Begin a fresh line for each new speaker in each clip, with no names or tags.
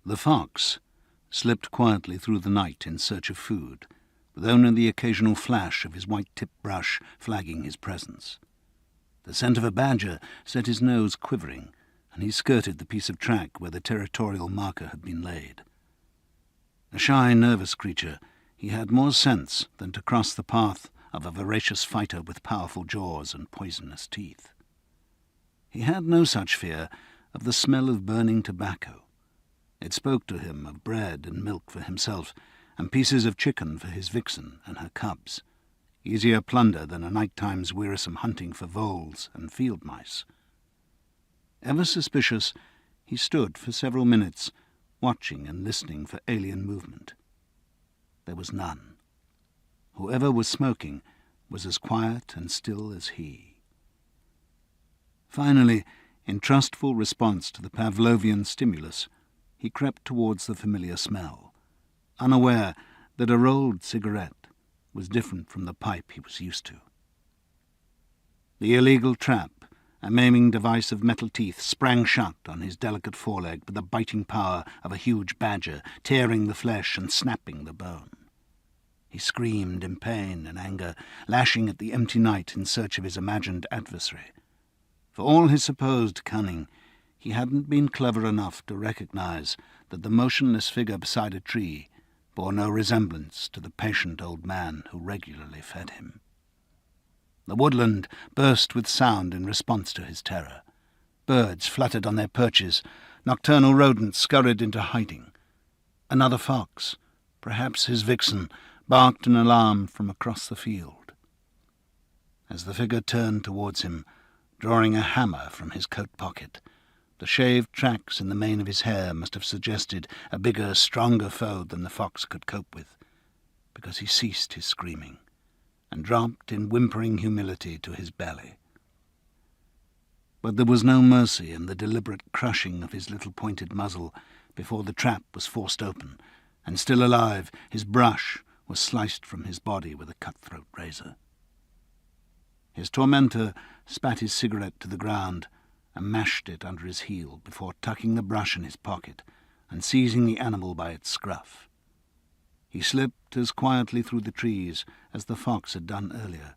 The fox slipped quietly through the night in search of food, with only the occasional flash of his white-tipped brush flagging his presence. The scent of a badger set his nose quivering, and he skirted the piece of track where the territorial marker had been laid. A shy, nervous creature, he had more sense than to cross the path of a voracious fighter with powerful jaws and poisonous teeth. He had no such fear of the smell of burning tobacco. It spoke to him of bread and milk for himself, and pieces of chicken for his vixen and her cubs, easier plunder than a night-time's wearisome hunting for voles and field mice. Ever suspicious, he stood for several minutes, watching and listening for alien movement. There was none. Whoever was smoking was as quiet and still as he. Finally, in trustful response to the Pavlovian stimulus, he crept towards the familiar smell, unaware that a rolled cigarette was different from the pipe he was used to. The illegal trap, a maiming device of metal teeth, sprang shut on his delicate foreleg with the biting power of a huge badger, tearing the flesh and snapping the bone. He screamed in pain and anger, lashing at the empty night in search of his imagined adversary. For all his supposed cunning, he hadn't been clever enough to recognize that the motionless figure beside a tree bore no resemblance to the patient old man who regularly fed him. The woodland burst with sound in response to his terror. Birds fluttered on their perches, nocturnal rodents scurried into hiding. Another fox, perhaps his vixen, barked an alarm from across the field. As the figure turned towards him, drawing a hammer from his coat pocket, the shaved tracks in the mane of his hair must have suggested a bigger, stronger foe than the fox could cope with, because he ceased his screaming and dropped in whimpering humility to his belly. But there was no mercy in the deliberate crushing of his little pointed muzzle before the trap was forced open, and still alive, his brush was sliced from his body with a cutthroat razor. His tormentor spat his cigarette to the ground and mashed it under his heel before tucking the brush in his pocket and seizing the animal by its scruff. He slipped as quietly through the trees as the fox had done earlier,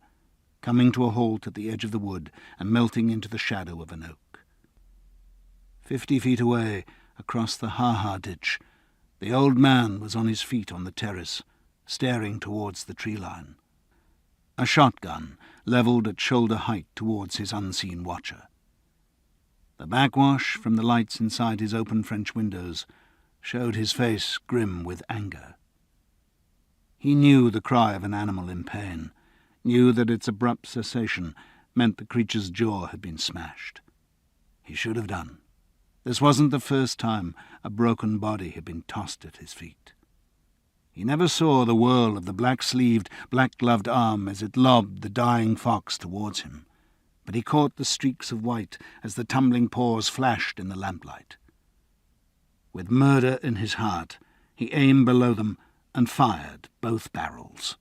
coming to a halt at the edge of the wood and melting into the shadow of an oak. 50 feet away, across the ha-ha ditch, the old man was on his feet on the terrace, staring towards the tree line, a shotgun levelled at shoulder height towards his unseen watcher. The backwash from the lights inside his open French windows showed his face grim with anger. He knew the cry of an animal in pain, knew that its abrupt cessation meant the creature's jaw had been smashed. He should have done. This wasn't the first time a broken body had been tossed at his feet. He never saw the whirl of the black-sleeved, black-gloved arm as it lobbed the dying fox towards him, but he caught the streaks of white as the tumbling paws flashed in the lamplight. With murder in his heart, he aimed below them and fired both barrels.